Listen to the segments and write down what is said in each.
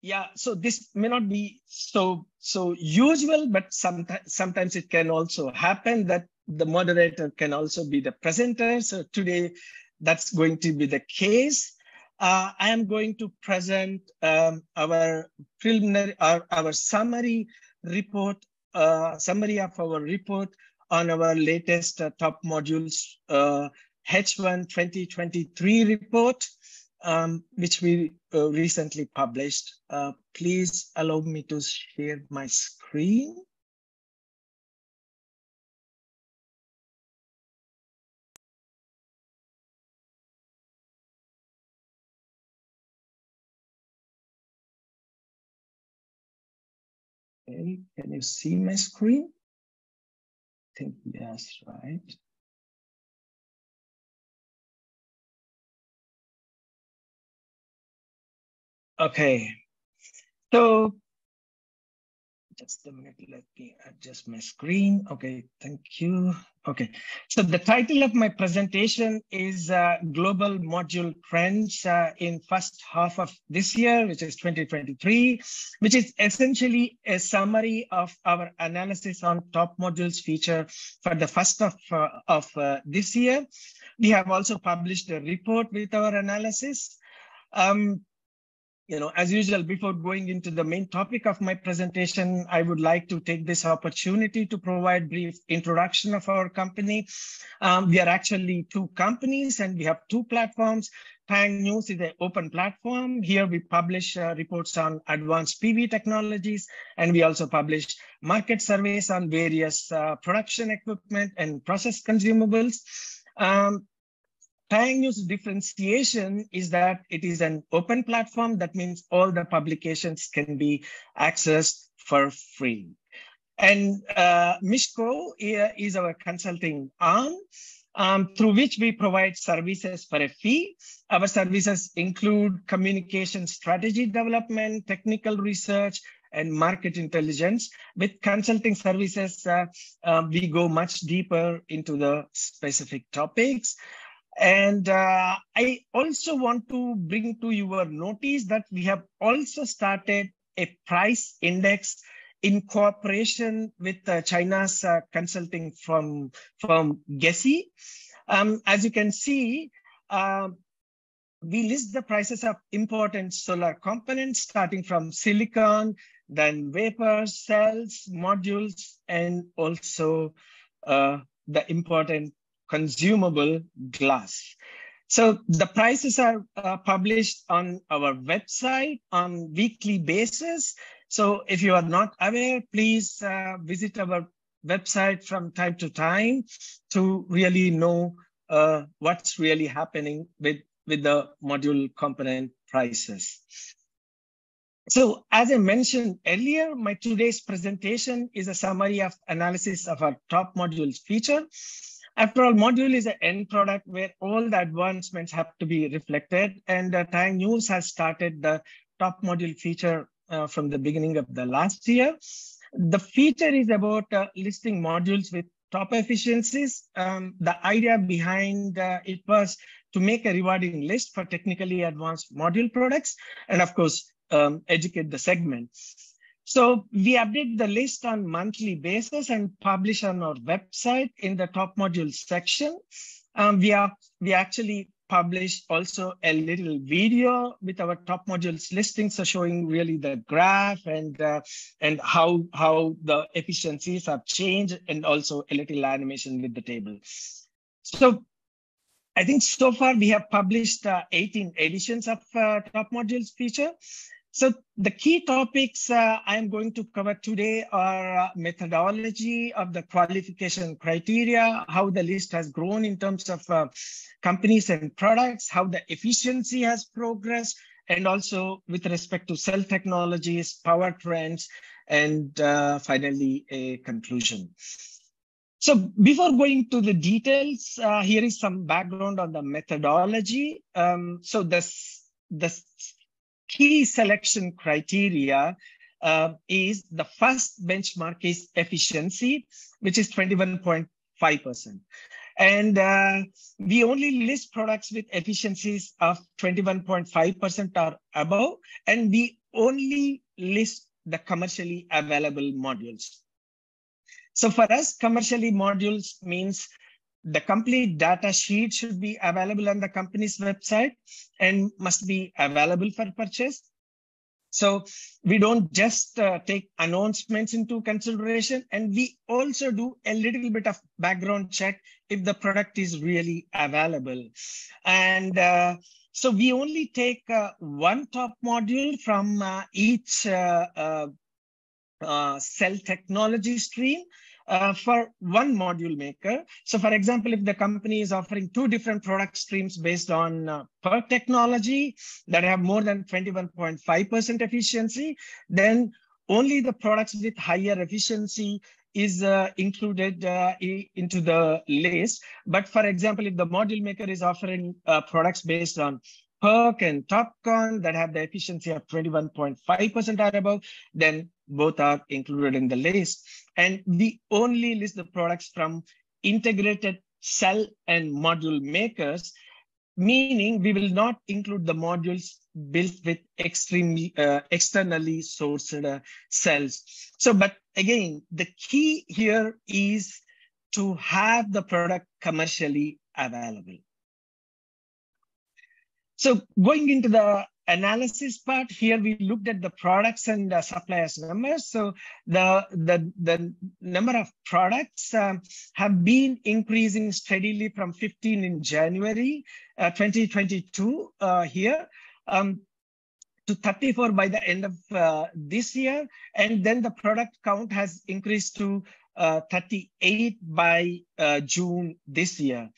Yeah, so this may not be so usual, but sometimes it can also happen that the moderator can also be the presenter. So today, that's going to be the case. I am going to present our preliminary, our summary report, summary of our report on our latest top modules H1 2023 report, which we recently published. Please allow me to share my screen. Okay, can you see my screen? I think yes, right. Okay, so just a minute, let me adjust my screen. Okay, thank you. Okay, so the title of my presentation is Global Module Trends in first half of this year, which is 2023, which is essentially a summary of our analysis on top modules feature for the first of this year. We have also published a report with our analysis. As usual, before going into the main topic of my presentation, I would like to take this opportunity to provide brief introduction of our company. We are actually two companies and we have two platforms. TaiyangNews is an open platform. Here we publish reports on advanced PV technologies, and we also publish market surveys on various production equipment and process consumables. TaiyangNews' differentiation is that it is an open platform. That means all the publications can be accessed for free. And Mishko is our consulting arm, through which we provide services for a fee. Our services include communication strategy development, technical research, and market intelligence. With consulting services, we go much deeper into the specific topics. And I also want to bring to your notice that we have also started a price index in cooperation with China's consulting firm GESI. As you can see, we list the prices of important solar components starting from silicon, then vapor, cells, modules, and also the important consumable glass. So the prices are published on our website on weekly basis. So if you are not aware, please visit our website from time to time to really know what's really happening with the module component prices. So as I mentioned earlier, my today's presentation is a summary of analysis of our top modules feature. After all, module is an end product where all the advancements have to be reflected, and TaiyangNews has started the top module feature from the beginning of the last year. The feature is about listing modules with top efficiencies. The idea behind it was to make a rewarding list for technically advanced module products, and of course, educate the segment. So we update the list on monthly basis and publish on our website in the top modules section. We actually publish also a little video with our top modules listing, so showing really the graph and how the efficiencies have changed, and also a little animation with the table. So I think so far we have published 18 editions of top modules feature. So the key topics I'm going to cover today are methodology of the qualification criteria, how the list has grown in terms of companies and products, how the efficiency has progressed, and also with respect to cell technologies, power trends, and finally a conclusion. So before going to the details, here is some background on the methodology. So the key selection criteria is the first benchmark is efficiency, which is 21.5%. And we only list products with efficiencies of 21.5% or above. And we only list the commercially available modules. So for us, commercially modules means the complete data sheet should be available on the company's website and must be available for purchase. So we don't just take announcements into consideration, and we also do a little bit of background check if the product is really available. And so we only take one top module from each cell technology stream for one module maker. So for example, if the company is offering two different product streams based on PERC technology that have more than 21.5% efficiency, then only the products with higher efficiency is included into the list. But for example, if the module maker is offering products based on PERC and TOPCon that have the efficiency of 21.5% or above, then both are included in the list. And we only list the products from integrated cell and module makers, meaning we will not include the modules built with extremely externally sourced cells. So, but again, the key here is to have the product commercially available. So going into the analysis part, here we looked at the products and suppliers numbers. So the number of products have been increasing steadily from 15 in January 2022 here to 34 by the end of this year. And then the product count has increased to 38 by June this year.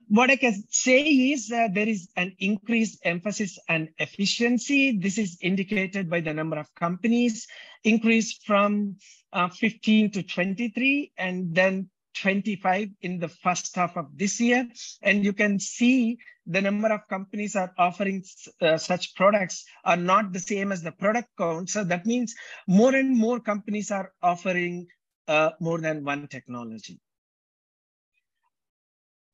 What I can say is there is an increased emphasis on efficiency. This is indicated by the number of companies increased from 15 to 23 and then 25 in the first half of this year. And you can see the number of companies are offering such products are not the same as the product count. So that means more and more companies are offering more than one technology.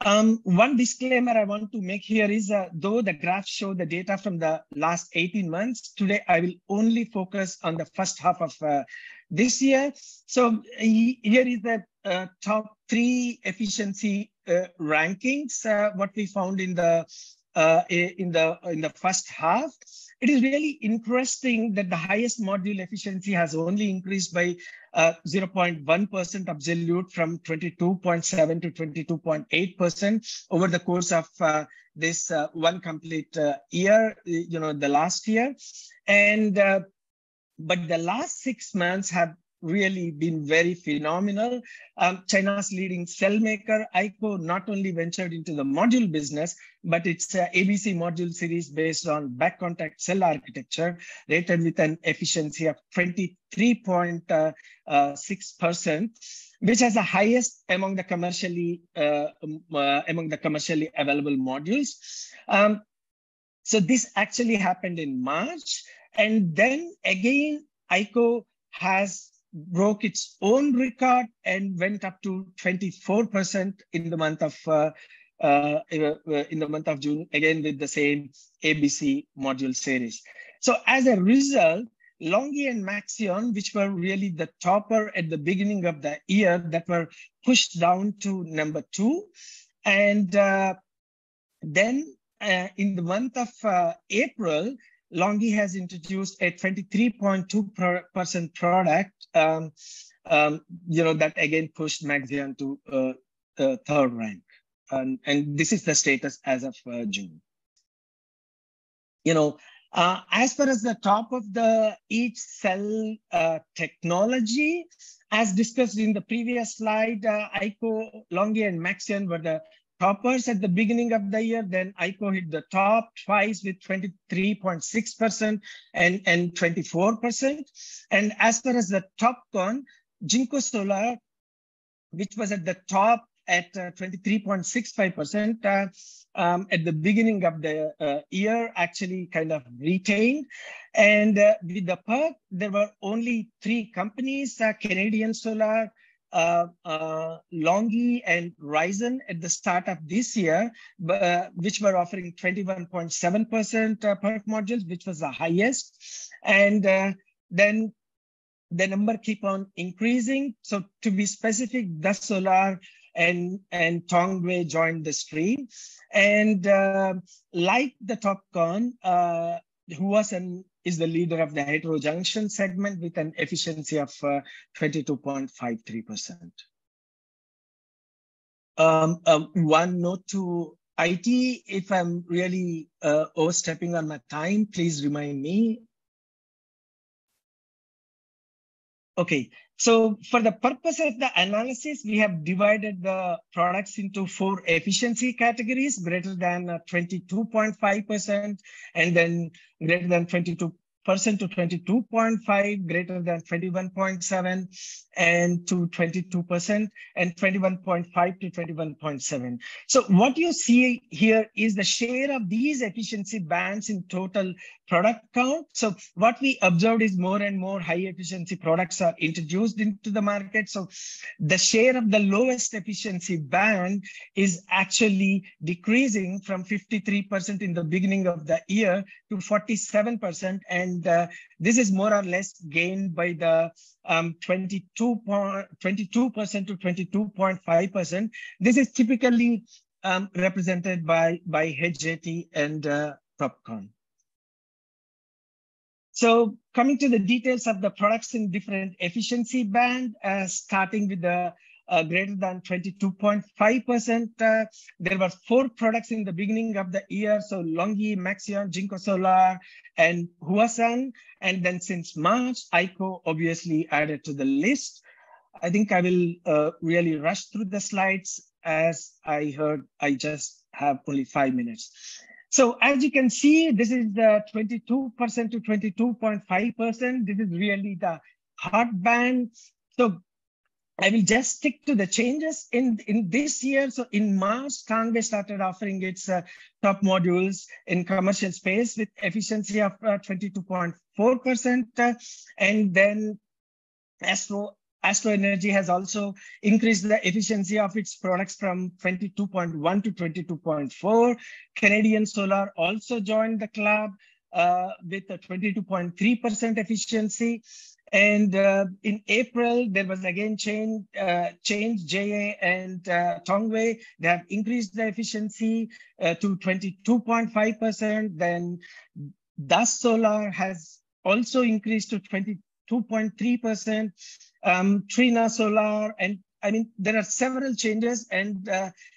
One disclaimer I want to make here is, though the graphs show the data from the last 18 months, today I will only focus on the first half of this year. So here is the top 3 efficiency rankings, what we found in the first half. It is really interesting that the highest module efficiency has only increased by 0.1% absolute from 22.7 to 22.8% over the course of this one complete year, the last year. And but the last 6 months have really been very phenomenal. China's leading cell maker, Aiko, not only ventured into the module business, but its ABC module series based on back contact cell architecture, rated with an efficiency of 23.6%, which has the highest among the commercially available modules. So this actually happened in March, and then again, Aiko has broke its own record and went up to 24% in the month of June, again with the same ABC module series. So as a result, Longi and Maxion, which were really the topper at the beginning of the year, that were pushed down to number 2. And then in the month of April, Longi has introduced a 23.2% product, that again pushed Maxion to 3rd rank. And this is the status as of June. As far as the top of each cell technology, as discussed in the previous slide, Aiko, Longi, and Maxion were the toppers at the beginning of the year. Then Aiko hit the top twice with 23.6% and 24%. And as far as the TOPCon, Aiko Solar, which was at the top at 23.65% at the beginning of the year, actually kind of retained. And with the PERC, there were only 3 companies, Canadian Solar, Longi and Ryzen at the start of this year, which were offering 21.7% PERC modules, which was the highest. And then the number keep on increasing. So to be specific, the Solar and Tongwei joined the stream. And like the TOPCon, Huasan is the leader of the heterojunction segment with an efficiency of 22.53%. One note to IT, if I'm really overstepping on my time, please remind me. Okay, so for the purpose of the analysis, we have divided the products into 4 efficiency categories: greater than 22.5%, and then greater than 22% to 22.5, greater than 21.7, and to 22%, and 21.5 to 21.7. So what you see here is the share of these efficiency bands in total product count. So what we observed is more and more high efficiency products are introduced into the market. So the share of the lowest efficiency band is actually decreasing from 53% in the beginning of the year to 47%. And this is more or less gained by the 22% to 22.5%. This is typically represented by HJT and TOPCon. So coming to the details of the products in different efficiency band, starting with the greater than 22.5%, there were 4 products in the beginning of the year. So Longi, Maxion, Aiko Solar, and Huasan. And then since March, Aiko obviously added to the list. I think I will really rush through the slides, as I heard I just have only 5 minutes. So as you can see, this is the 22% to 22.5%. This is really the hot band. So I will just stick to the changes in this year. So in March, Tongwei started offering its top modules in commercial space with efficiency of 22.4%. And then Astro Energy has also increased the efficiency of its products from 22.1 to 22.4. Canadian Solar also joined the club with a 22.3% efficiency. And in April, there was again change, JA and Tongwei. They have increased the efficiency to 22.5%. Then Das Solar has also increased to 22.3%. Trina Solar, and I mean, there are several changes, and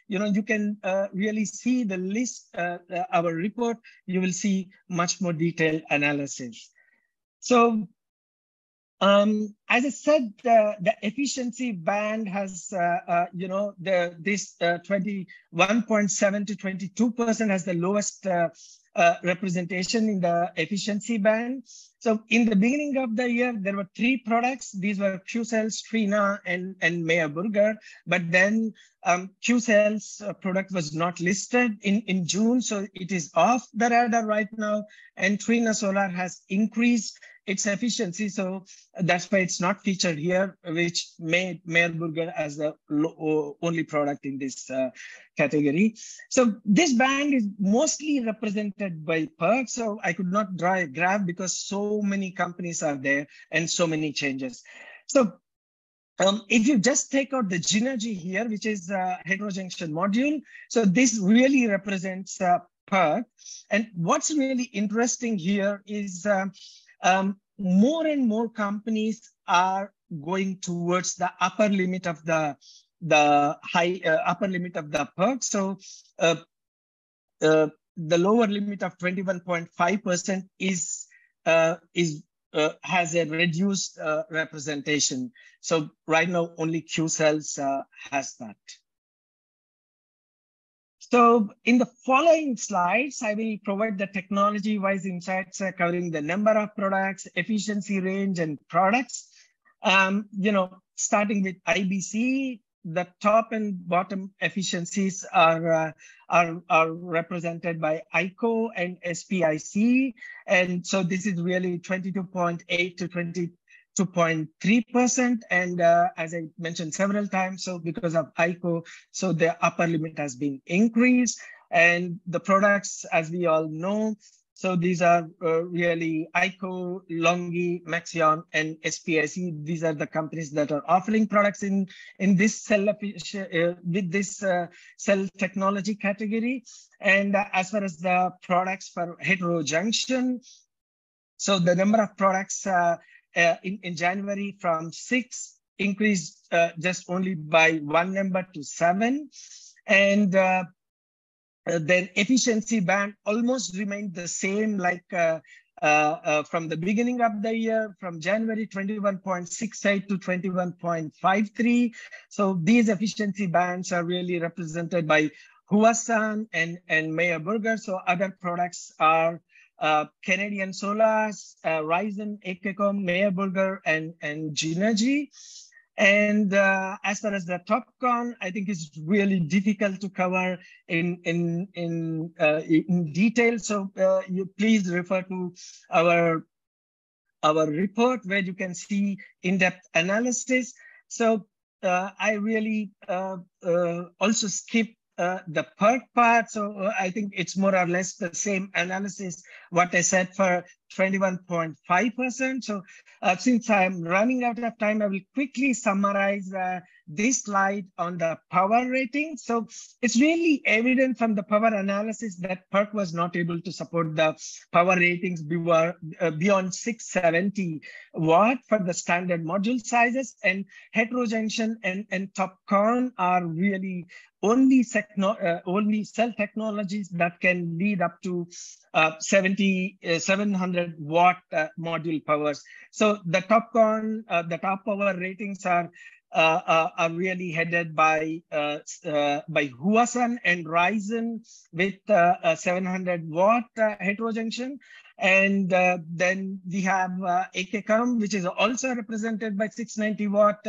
you can really see the list, our report, you will see much more detailed analysis. So as I said, the efficiency band has, this 21.7 to 22% has the lowest representation in the efficiency band. So in the beginning of the year, there were 3 products. These were Q-Cells, Trina, and Meyer Burger. But then Q-Cells product was not listed in June, so it is off the radar right now. And Trina Solar has increased its efficiency, so that's why it's not featured here, which made Meyer Burger as the only product in this category. So this band is mostly represented by PERC, so I could not draw a graph because so many companies are there and so many changes. So if you just take out the Ginergy here, which is a heterojunction module, so this really represents PERC. And what's really interesting here is more and more companies are going towards the upper limit of the upper limit of the PERC. So the lower limit of 21.5% has a reduced representation. So right now only Q-Cells has that. So in the following slides, I will provide the technology-wise insights covering the number of products, efficiency range, and products. Starting with IBC, the top and bottom efficiencies are represented by Aiko and SPIC. And so this is really 22.8 to 2.3%. And as I mentioned several times, so because of Aiko, so the upper limit has been increased. And the products, as we all know, so these are really Aiko, Longi, Maxion, and SPIC. These are the companies that are offering products in this cell with this cell technology category. And as far as the products for heterojunction, so the number of products in January from 6 increased just only by 1 number to 7. And their efficiency band almost remained the same, like from the beginning of the year, from January 21.68 to 21.53. So these efficiency bands are really represented by Huasan and Meyer Burger. So other products are Canadian Solar's, Ryzen, Aiko, Meyer Burger, and Ginergy. And as far as the TOPCon, I think it's really difficult to cover in detail. So you please refer to our report where you can see in-depth analysis. So I really also skip the PERC part. So I think it's more or less the same analysis, what I said for 21.5%. So since I'm running out of time, I will quickly summarize this slide on the power rating. So it's really evident from the power analysis that PERC was not able to support the power ratings beyond 670 watt for the standard module sizes, and heterojunction and TOPCon are really only cell technologies that can lead up to 700 watt module powers. So the TOPCon, the top power ratings are really headed by Huasan and Ryzen with 700 watt heterojunction. And then we have Aiko, which is also represented by 690 watt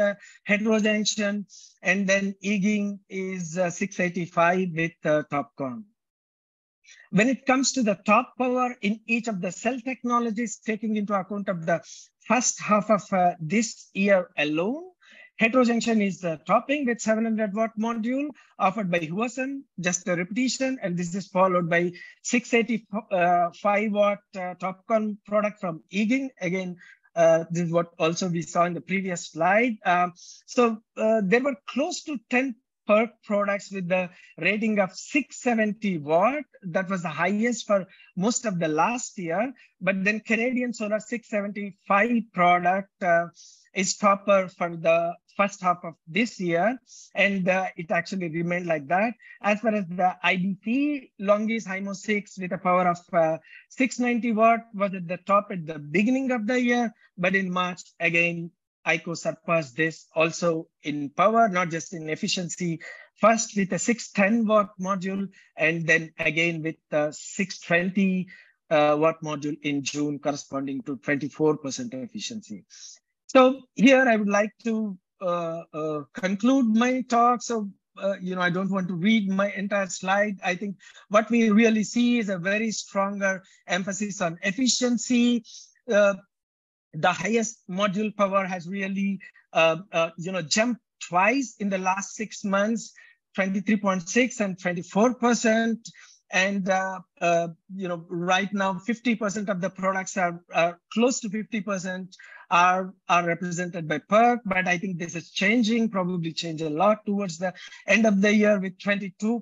heterojunction. And then Iging is 685 with TOPCon. When it comes to the top power in each of the cell technologies, taking into account of the first half of this year alone, heterojunction is topping with 700 watt module offered by Huasan, just a repetition, and this is followed by 685 watt TOPCon product from Iging. Again, this is what also we saw in the previous slide. So there were close to 10 PERC products with the rating of 670 watt. That was the highest for most of the last year. But then Canadian Solar 675 product is topper for the first half of this year, and it actually remained like that. As far as the IDC, Longi's HIMO 6 with a power of 690 watt was at the top at the beginning of the year, but in March, again, Aiko surpassed this also in power, not just in efficiency, first with a 610 watt module, and then again with the 620 watt module in June, corresponding to 24% efficiency. So here I would like to conclude my talk. So, I don't want to read my entire slide. I think what we really see is a very stronger emphasis on efficiency. The highest module power has really, jumped twice in the last 6 months, 23.6 and 24%. And, right now, 50% of the products are close to 50% are represented by PERC, but I think this is changing, probably change a lot towards the end of the year with 22% to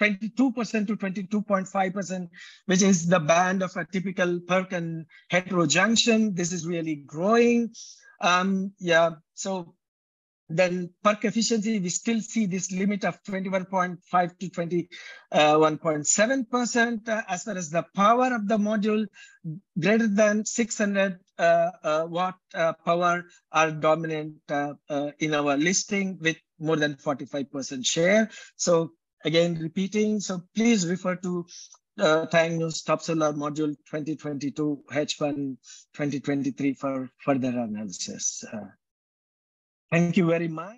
22.5%, which is the band of a typical PERC and heterojunction. This is really growing. So then PERC efficiency, we still see this limit of 21.5 to 21.7%. As far as the power of the module, greater than 600 watt power are dominant in our listing with more than 45% share. So again, repeating, so please refer to TaiyangNews Top Solar Module 2022 H1 2023 for further analysis. Thank you very much.